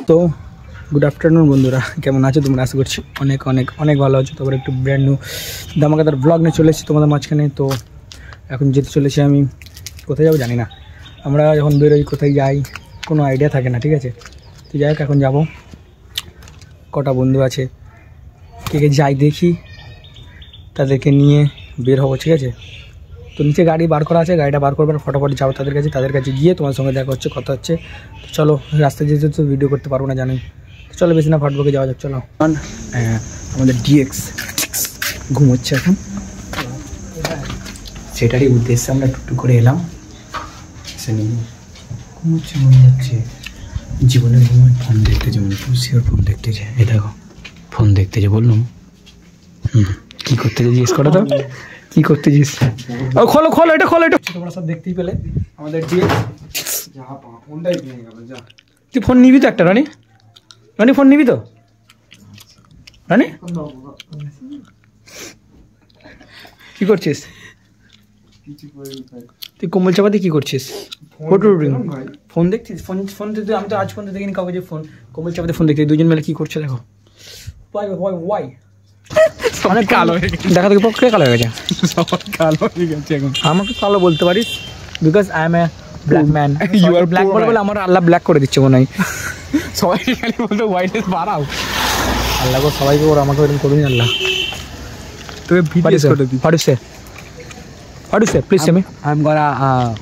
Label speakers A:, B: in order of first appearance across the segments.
A: তো good afternoon বন্ধুরা, কেমন আছো তোমরা? আশা করছি অনেক অনেক অনেক ভালো আছো। তারপরে একটু ব্র্যান্ড নিউ ধামাকাদার ব্লগ নিয়ে চলে এসেছি তোমাদের মাঝখানে। তো এখন যেতে চলেছি, আমি কোথায় যাবো জানি না। আমরা যখন বেরোই কোথায় যাই কোনো আইডিয়া থাকে না, ঠিক আছে? তো যাই হোক, এখন যাবো, কটা বন্ধু আছে কে কে যাই দেখি, তাদেরকে নিয়ে বের হবো, ঠিক আছে? তো নিচে গাড়ি বার করা আছে, গাড়িটা বার করবার ফটাফট যাবো তাদের কাছে গিয়ে তোমার সঙ্গে দেখা হচ্ছে, কথা হচ্ছে। তো চলো, রাস্তায় যেতে তো ভিডিও করতে পারবো না জানি। তো চলো, বেশি না ফাটবকে যাওয়া যাক, চলো। আমাদের ডিএক্স ঘুমোচ্ছে এখন, সেটারই উদ্দেশ্যে আমরা টুকটুক করে এলাম। ঘুমোচ্ছে মনে হচ্ছে, জীবনে ঘুমোয় ফোন দেখতেছে, মনে খুশির ফোন দেখতেছে। এই দেখো ফোন দেখতেছে, বললাম কী করতে জিজ্ঞেস করো তো, কি করতেছিস? ও খোলো খোলো, এটা খোলো, এটা তোমরা সব দেখতেই পেলে। আমাদের তুই ফোন নিবি তো একটা? রানি রানি ফোন নিবি তো? রানি কি করছিস তুই? কোমল চাপাতে কি করছিস? ফটো ফোন দেখছিস? ফোন ফোন তুই, আমি তো আজ পর্যন্ত দেখিনি কাউকে যে ফোন কোমল চাপাতে ফোন দেখছিস। দুজন মিলে কি করছে দেখো। ওয়াই অনেক কালো দেখা দেখি, পক্ষে কালো হয়ে গেছে, সবার কালো হয়ে গেছে এখন। আমাকে কালো বলতে পারিস, because I am a black man. You are black বলে আমার আল্লাহ ব্ল্যাক করে দিচ্ছে মনে হয়। সবাইকে খালি বলতে হোয়াইটনেস বাড়াও, আল্লাহ গো সবাইকে, ওর আমাকে ওরকম করুন আল্লাহ। তুমি ভিডিওস করে দিই। What do you say? Please tell me.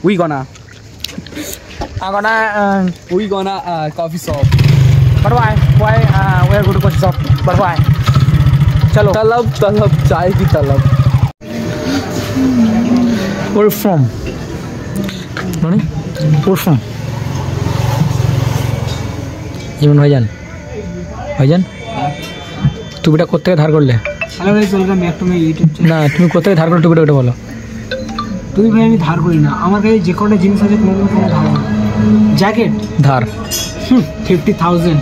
B: We gonna coffee shop.
A: But why? Why we are going to coffee shop? But why? Chalo.
B: Talab, chai ki talab.
A: Where are you from? Nani? Where are you from? Iman Bhaijan. টুপিটা কোথা থেকে ধার করলে?
B: আরে ভাই চল আমি একটা ইউটিউব
A: না, তুমি কোথা থেকে ধার করলে টুপিটা, ওটা বলো।
B: তুই ভাই আমি ধার করি না, আমার কাছে যে কটা জিনিস আছে কোনো ধার না। জ্যাকেট ধার 50,000।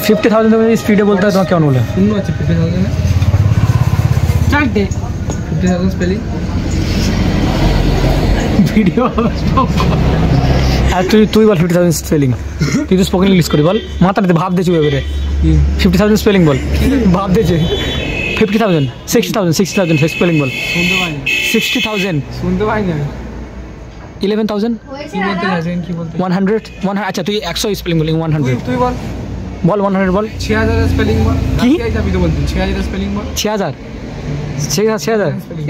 A: 50,000 তুমি স্পিডে বলতে হয়, তোমার কেমন বলে?
B: শূন্য আছে 50,000 চারটে 50,000 স্পেলিং ভিডিও।
A: আর তুই বল 50,000 স্পেলিং। তুই তো স্পোকেন ইংলিশ করি, বল। মাথাতে ভাব দিয়েছি এবারে। 50,000 স্পেলিং বল, ভাব দিয়েছে। 50,000 60,000 স্পেলিং বল।
B: শুনতে পাই না।
A: 60,000
B: শুনতে পাই না।
A: 11,000
B: কি বলতে যাচ্ছেন? কি বলতে?
A: 100 আচ্ছা তুই 100 স্পেলিং বলি। 100
B: তুই বল
A: 100 বল।
B: 6,000 স্পেলিং বল।
A: কি
B: যাবি তো বলছিস? 6,000 স্পেলিং বল।
A: 6,000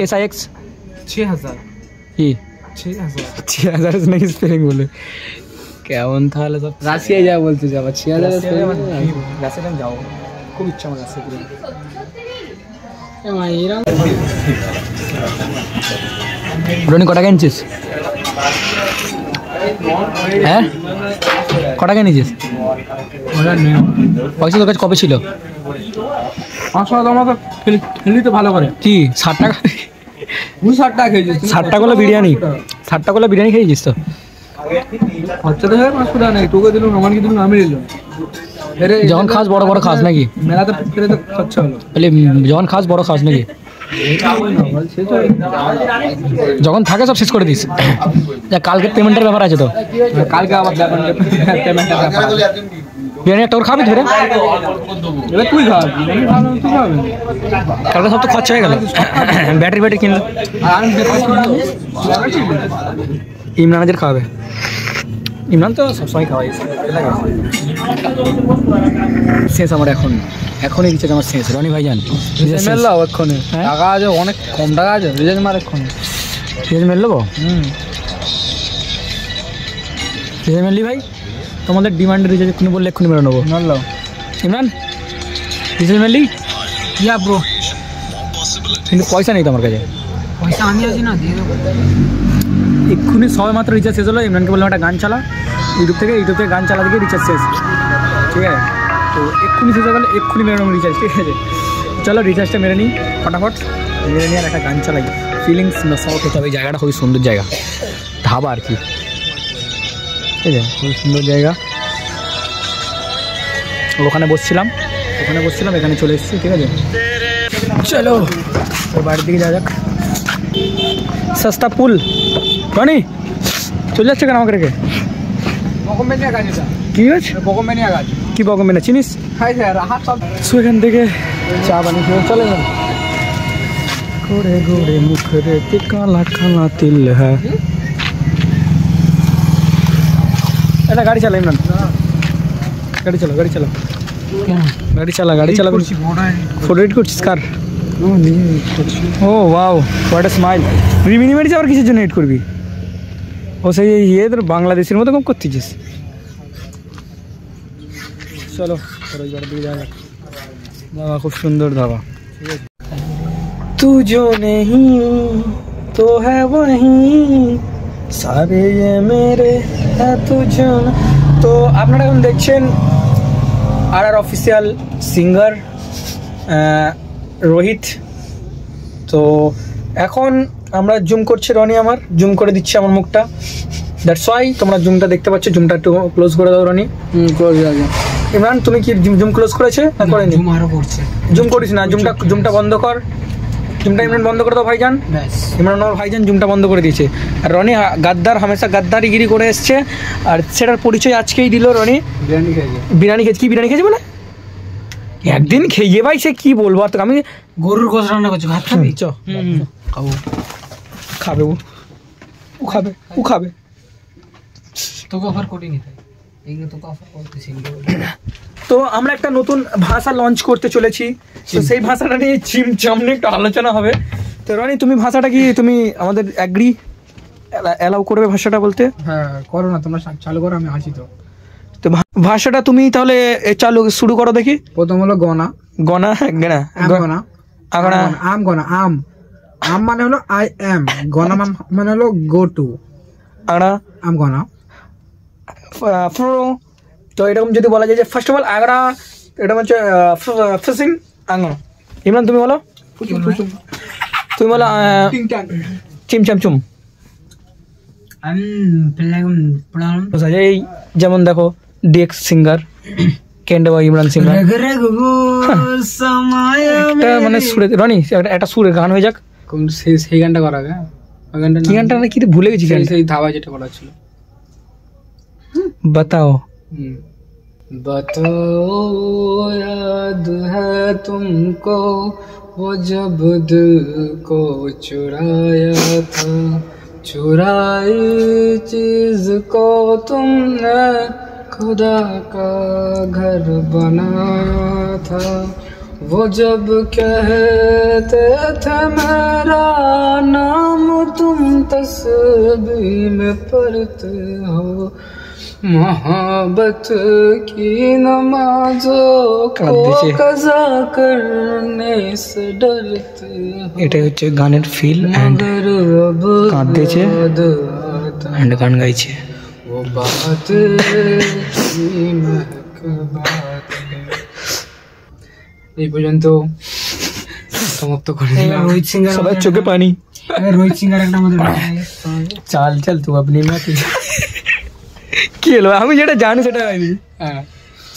A: SIX
B: 6,000
A: কি
B: 6,000
A: नहीं স্পেলিং বলে কেমন? তাহলে সব
B: রাশিয়ায় যা বলতে যাবা। 6,000 স্পেলিং
A: রাশিয়াতে যাও, খুব ইচ্ছা আমার রাশিয়াতে। রনি কটা কিনছিস? হ্যাঁ কটা কিনেছিস? পয়সা তোর কাছে কবে ছিল?
B: 500 টাকা খেলি তো ভালো করে।
A: কি 60 টাকা?
B: 60 টাকা খেয়েছিস?
A: 60 টাকা বিরিয়ানি, 60 টাকা বিরিয়ানি খেয়েছিস তো?
B: খরচা তো 500 টাকা নেই, তোকে দিলাম, আমার কি দিলাম? আমি দিলাম।
A: যখন খাস বড় বড় খাস নাকি?
B: মেলাতে ফিরে তো খরচা হলো।
A: বলে যখন খাস বড় খাস নাকি? যখন থাকে সব শেষ করে দিস। যা কালকে পেমেন্টের ব্যাপার আছে তো,
B: কালকে আবার পেমেন্টের ব্যাপার।
A: বিরিয়ানি একটা করে খাবি ধরে?
B: এবার তুই খাবি, তুই খাবি।
A: কালকে সব তো খরচা হয়ে গেল। ব্যাটারি কিনলো, ইমরানাদের খাওয়াবে। ইমরান তো সবসময় খাওয়াই। শেষ আমার এখনই রিচার্জ আমার শেষ। রনি ভাইজান
B: মেলাও এক্ষণে টাকা আছে, অনেক কম টাকা আছে, রিচার্জ মার এক্ষণে।
A: রিচার্জ মেল নেবো? রিচার্জ মেললি ভাই, তোমাদের ডিমান্ডের রিচার্জ এক্ষুনি বললে এক্ষুনি মেরে নেবো।
B: মেলাও
A: Imran recharge Melli?
B: Yeah bro,
A: কিন্তু পয়সা নেই তো আমার কাছে।
B: পয়সা আমি আছি না, দিয়ে দেবো।
A: এক্ষুনি সবাই মাত্র রিচার্জ শেষ হলো। ইমরানকে বললাম একটা গান চালা, ইউটিউব থেকে গান চালা দিকে রিচার্জ শেষ, ঠিক আছে? তো এক্ষুনি শেষ হয়ে গেলে এক্ষুনি মেরে নেবো রিচার্জ, ঠিক আছে? চলো রিচার্জটা মেরে নিই ফটাফট, মেরে নিয়ে আর একটা গান চালাই। ফিলিংস নসাও খেতে হবে। এই জায়গাটা খুবই সুন্দর জায়গা, ধাবা আর কি, ঠিক আছে? খুবই সুন্দর জায়গা। ওখানে বসছিলাম, এখানে চলে এসেছি, ঠিক আছে? চলো বাড়ির দিকে যাওয়া যাক। সস্তা পুল রনি চলে যাচ্ছে কেন আমাকে রেখে?
B: বকমেনিয়া গাছ এটা,
A: কি হয়েছে?
B: বকমেনিয়া গাছ।
A: কি বকমেনিয়া চিনিস?
B: হাই স্যার হাত সব।
A: সো এখান থেকে চা বানিয়ে খেয়ে চলে যান। গোড়ে গোড়ে মুখ রেতে কালা কালা তিল হ্যাঁ। এটা গাড়ি চালা ইমরান, গাড়ি চালা গাড়ি চালা গাড়ি চালা ফটো এডিট করছিস কার? ও ওয়াও হোয়াট আ স্মাইল। রিমিনি মেরেছে আবার কিসের জন্য এডিট করবি? ও সেই ইয়ে তোর বাংলাদেশের মতো কম করতেছিস। চলো দিকে যাওয়া, ধাবা খুব সুন্দর ধাবা। তু जो नहीं तो है वही सारे ये मेरे है तुझो। তো আপনারা এখন দেখছেন আর অফিসিয়াল সিঙ্গার রোহিত। তো এখন আমরা জুম করছি, রনি আমার জুম করে দিচ্ছে আমার মুখটা, দ্যাটস ওয়াই তোমরা জুমটা দেখতে পাচ্ছ। জুমটা একটু ক্লোজ করে দাও রনি।
B: ক্লোজ হয়ে গেছে।
A: ইমরান তুমি কি জুম ক্লোজ করেছে না করেনি?
B: জুম আরো করছে।
A: জুম করিস না, জুমটা বন্ধ কর। জুমটা ইমরান বন্ধ করে দাও ভাইজান। ইমরান আমার ভাইজান জুমটা বন্ধ করে দিয়েছে। আর রনি গাদ্দার হামেশা গাদ্দারিগিরি করে এসছে, আর সেটার পরিচয় আজকেই দিল রনি। বিরিয়ানি খেয়েছে। কি বিরিয়ানি খেয়েছে বলে? একদিন খেয়ে ভাই সে কি বলবো আর তোকে। আমি
B: গরুর গোশ রান্না করছি, ভাত খাবি?
A: চ খাবো। খাবে ও খাবে, ও খাবে।
B: তোকে অফার করিনি তাই এইগুলো তোকে অফার করতেছি।
A: তো আমরা একটা নতুন ভাষা লঞ্চ করতে চলেছি, তো সেই ভাষাটা নিয়ে সামনে একটু আলোচনা হবে। তো রনি তুমি ভাষাটা কি তুমি আমাদের অ্যাগ্রি অ্যালাউ করবে ভাষাটা বলতে?
B: হ্যাঁ করো না, তোমরা চালু করো, আমি আসি। তো
A: তো ভাষাটা তুমি তাহলে চালু শুরু করো দেখি।
B: প্রথম হলো গনা।
A: গনা গনা
B: গনা আগনা আম গনা আম আম মানে হলো আই এম, গনা মানে হলো গো টু।
A: আগনা
B: আম গনা।
A: তো এরকম যদি বলা যায় যে ফার্স্ট অফ অল আগরা, এটা হচ্ছে ফিশিং আঙন। ইমরান তুমি বলো, তুমি বলো চিমচাম চুম। এই যেমন দেখো ডিএক্স সিঙ্গার কেন্ড বা ইমরান সিঙ্গার একটা মানে সুরে রনি একটা সুরের গান হয়ে যাক।
B: সেই গানটা করা হবে।
A: কি গানটা কি ভুলে গেছি।
B: সেই ধাবা যেটা করা ছিল।
A: बताओ
B: बताओ याद है तुमको वो जब दिल को चुराया था, चुराई चीज को तुमने खुदा का घर बनाया था। वो जब कहते थे मेरा नाम तुम तस्बीह में पढ़ते हो, मोहब्बत की नमाजों को कज़ा करने से डरते हो।
A: এটাই হচ্ছে গানের ফিল এন্ড কাঁদতেছে এন্ড গান গাইছে।
B: वो बात की महक बात এই পর্যন্ত সমাপ্ত করে দিলাম। রোহিত সিঙ্গার
A: সবার চোখে পানি।
B: রোহিত সিঙ্গার একটা আমাদের
A: চাল চাল তুই আপনি মে কি হলো? আমি যেটা জানি সেটা গাইবি।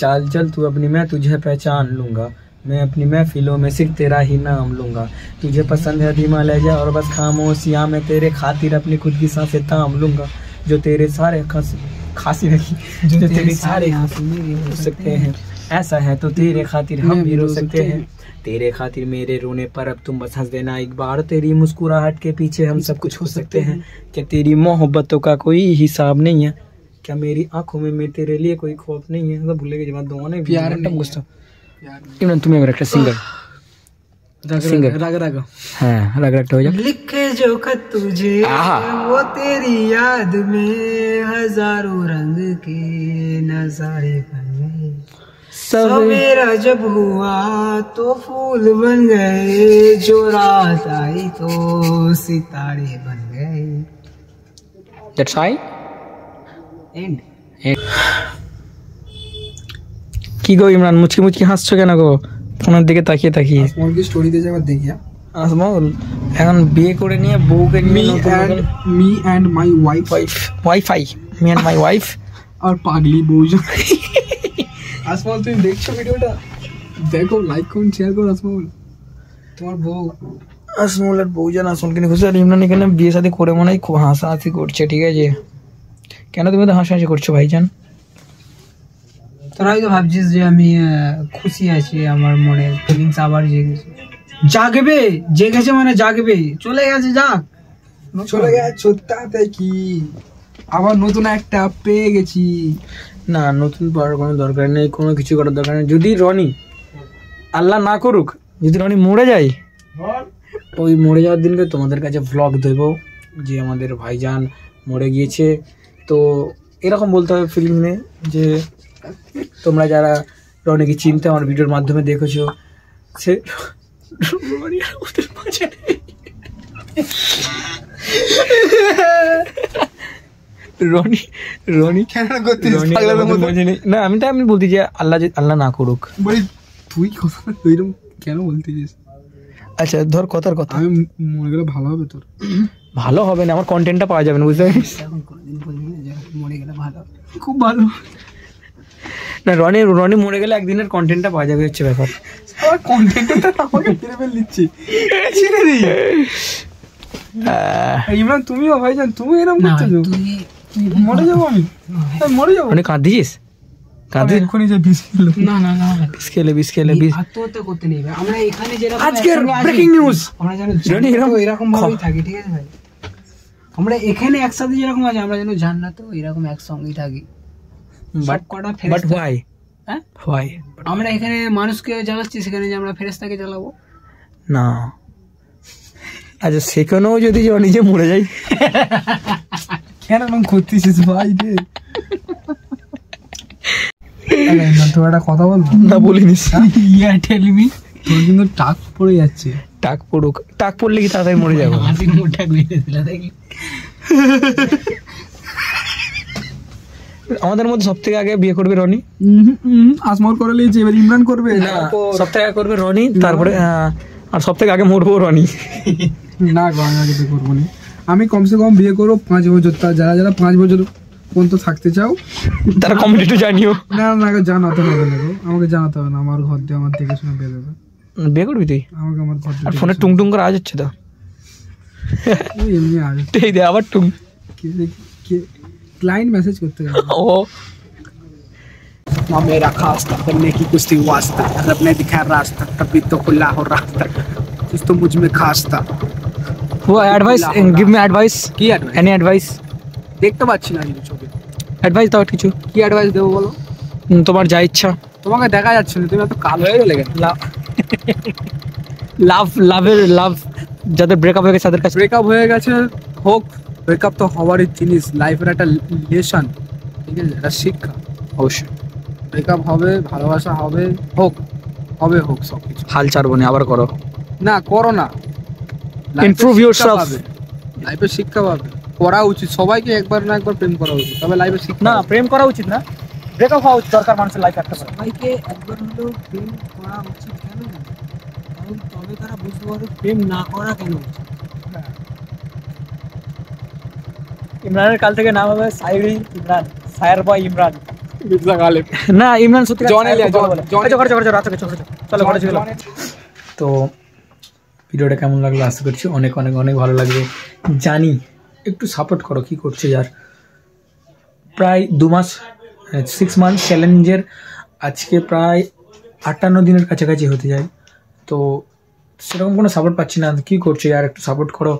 A: चाल चल तू अपनी मैं तुझे पहचान लूंगा, मैं अपनी महफिलों में सिर्फ तेरा ही नाम लूंगा, तुझे पसंद है धीमा लहजा और बस खामोशियां मैं तेरे खातिर अपनी खुद की सांसें थाम लूंगा, जो तेरे सारे खांसी रखी जो तेरे सारे हो सकते हैं, ऐसा है तो तेरे खातिर हम भी रो सकते हैं, तेरे खातिर मेरे रोने पर अब तुम बस हंस देना एक बार, तेरी मुस्कुराहट के पीछे हम सब कुछ हो सकते हैं, क्या तेरी मोहब्बतों का कोई हिसाब नहीं है, क्या मेरी आंखों में तेरे लिए कोई खौफ नहीं है। मतलब भूले के जवाब दो ना प्यार नहीं गुस्सा इमरान तुम्हें अगर একটা সিঙ্গার
B: राग राग
A: हाँ राग राग हो जा
B: लिखे जो खत तुझे वो तेरी याद में हजारों रंग के नजारे बन गए, सवेरा जब हुआ तो फूल बन गए, जो रात आई तो सितारे बन गए।
A: That's why কি গো ইমরান মুচকি মুচকি হাসছো কেন গো ফোনের দিকে তাকিয়ে তাকিয়ে?
B: আসমল কি স্টোরিতে যাবার দেখি
A: আসমল এখন বিয়ে করে নিয়ে বউকে নিয়ে
B: me and my wife
A: wifi me and my wife
B: আর পাগলি বউজন। আসমল তুমি দেখছো ভিডিওটা? দেখো, লাইক করুন, শেয়ার করুন। আসমল তোমার বউ
A: আসমলের বউজন আসমলকে নিয়ে খুশি, আর ইমরান এখানে বিয়ে শাদী করে মনে হয় খুব হাসাহাসি করছে। ঠিক আছে কেন তুমি তো হাসাহাসি করছো ভাইজান?
B: তোরাই তো ভাবছিস যে আমি খুশি আছি, আমার মনে ফিলিংস আবার জেগেছে। জাগবে, জেগেছে মানে জাগবে। চলে গেছে, যাক
C: চলে গেছে তাতে কি, আবার নতুন একটা পেয়ে গেছি।
A: না, নতুন পাওয়ার কোনো দরকার নেই, কোনো কিছু করার দরকার নেই। যদি রনি, আল্লাহ না করুক, যদি রনি মরে যায়, ওই মরে যাওয়ার দিনকে তোমাদের কাছে ভ্লগ দেবো যে আমাদের ভাইজান মরে গিয়েছে। তো এরকম বলতে হবে ফিলিং নিয়ে যে তোমরা যারা রনিকে চিনতে আমার ভিডিওর মাধ্যমে দেখেছো, সে রনি আর ওদের মাঝে নেই। রনি রনি
C: কেন করছিস?
A: রনি আমাদের মাঝে নেই। না, আমি বলতে যে আল্লাহ না করুক।
C: বলি তুই কথা ওইরকম কেন বলতেছিস?
A: আচ্ছা ধর কথার কথা,
C: আমি মনে গেলে ভালো হবে তোর।
A: ভালো হবে না, আমার কন্টেন্টটা পাওয়া যাবে না, বুঝতে পারিস?
B: এখন কোনোদিন বলবি না যে মরে গেলে ভালো।
C: খুব ভালো।
A: না, রনি মরে গেলে একদিনের কন্টেন্টটা পাওয়া যাবে, হচ্ছে ব্যাপার।
C: আমার কন্টেন্টটা আমাকে ফিরে ফেল দিচ্ছি। ছেড়ে দিই। ইমরান তুমিও ভাইজান, তুমি এরকম
B: না
C: করছো?
B: তুই
C: মরে যাবো আমি, মরে যাবো।
A: রনি কাঁদিস?
C: এক্ষুনি যে বিষ খেলো।
B: না না না,
A: বিষ খেলে
B: আত্মহত্যা করতে নেই ভাই। আমরা এখানে যেরকম
A: আজকের
B: একসঙ্গে আছি,
A: ব্রেকিং নিউজ,
B: আমরা যেন
A: রনি
B: এরকম ভাবেই থাকি, ঠিক আছে ভাই? আমরা এখানে একসাথে যেরকম আছি, আমরা যেন জান্নাতে এরকম একসঙ্গেই থাকি। সব কটা
A: বাট
B: ফেরেশতা,
A: হোয়াই?
B: হ্যাঁ,
A: হোয়াই?
B: আমরা এখানে মানুষকে জ্বালাচ্ছি, সেখানে যে আমরা ফেরেশতাকে জ্বালাবো?
A: না, আচ্ছা সেখানেও যদি রনি যে মরে যায়,
C: কেন এরকম করতেছিস ভাই রে? তোর একটা কথা বলবো?
A: না বলিনিস।
B: ইয়া টেল মি।
C: তোর কিন্তু টাক পড়ে যাচ্ছে।
A: টাক পড়লে কি তাড়াতাড়ি মরে যাবো?
B: হাসি মুখটা মেরে দিলা দেখি।
A: আমাদের মধ্যে সব থেকে আগে বিয়ে করবে রনি।
C: আসমর করে লিয়েছে, এবার ইমরান করবে।
A: না, সব থেকে আগে করবে রনি, তারপরে আর সব থেকে আগে মরবো রনি।
C: না গো, আমি আগে বিয়ে করবো না। আমি কমসে কম বিয়ে করবো 5 বছর। যারা যারা 5 বছর পর্যন্ত থাকতে চাও
A: তারা কমেন্টে একটু জানিও।
C: না না গো, জানাতে হবে না গো, আমাকে জানাতে হবে না। আমার ঘর দিয়ে আমার দেখে শুনে বিয়ে দেবে।
A: বিয়ে করবি তুই?
C: আমাকে আমার ঘর
A: আর ফোনে টুং টুং করে আওয়াজ হচ্ছে তো,
C: এমনি আগে
A: এই দে আবার টুং।
C: ক্লায়েন্ট মেসেজ করতে গেল।
A: ও
C: ना मेरा खास था करने की कुछ थी वास्ता, रब ने दिखाया रास्ता, तभी तो खुला हो रास्ता, कुछ तो मुझ में खास था।
A: वो एडवाइस, गिव मी एडवाइस।
C: কি অ্যাডভাইস?
A: Any advice?
C: দেখতে পাচ্ছি না কিন্তু ছবি।
A: অ্যাডভাইস দাও কিছু।
C: কি অ্যাডভাইস দেবো বলো?
A: তোমার যা ইচ্ছা।
C: তোমাকে দেখা যাচ্ছে না, তুমি এত কালো হয়ে গেলে কেন?
A: লাভ যাদের ব্রেকআপ হয়ে গেছে তাদের কাছে।
C: ব্রেকআপ হয়ে গেছে হোক, ব্রেকআপ তো হওয়ারই জিনিস, লাইফের একটা লেসন, ঠিক আছে, একটা শিক্ষা।
A: অবশ্যই
C: ব্রেকআপ হবে, ভালোবাসা হবে, হোক সব কিছু।
A: হাল ছাড়বো না, আবার করো।
C: না করো না,
A: Improve yourself.
C: লাইফে শিক্ষা পাবে, করা উচিত সবাইকে। একবার না একবার প্রেম করা উচিত, তবে লাইফে শিক্ষা
A: না,
C: পাবে।
A: প্রেম করা উচিত না, ব্রেকআপ হওয়া উচিত দরকার মানুষের লাইফে একটা করে।
B: সবাইকে একবার হলেও প্রেম করা উচিত। কেন? কারণ তবে তারা বুঝতে পারবে প্রেম না করা কেন উচিত।
A: ইমরানের কাল থেকে নাম হবে সাইরি ইমরান, সায়ার বয় ইমরান।
C: মির্জা গালিব।
A: না, ইমরান সত্যি
C: জন এলিয়া, জন
A: চলো ঘরে চলো। তো ভিডিওটা কেমন লাগলো আশা করছি অনেক অনেক অনেক ভালো লাগবে। জানি একটু সাপোর্ট করো, কি করছে যার প্রায় 2 মাস 6 মান্থ চ্যালেঞ্জের আজকে প্রায় 58 দিনের কাছাকাছি হতে যায়। তো সেরকম কোনো সাপোর্ট পাচ্ছি না, কী করছে আর একটু সাপোর্ট করো।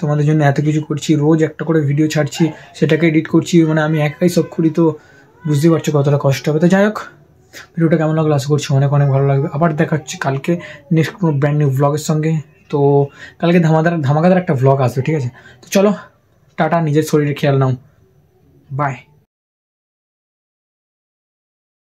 A: তোমাদের জন্য এত কিছু করছি, রোজ একটা করে ভিডিও ছাড়ছি, সেটাকে এডিট করছি, মানে আমি একাই সব করি, তো বুঝতে পারছো কতটা কষ্ট হবে। তো যাই হোক, ভিডিওটা কেমন লাগলো আশা করছি অনেক অনেক ভালো লাগবে। আবার দেখা হচ্ছে কালকে নেক্সট কোনো ব্র্যান্ড নিউ ভ্লগের সঙ্গে। তো কালকে ধামাকাদার একটা ভ্লগ আসবে, ঠিক আছে? তো চলো টাটা, নিজের শরীরে খেয়াল নাও, বাই।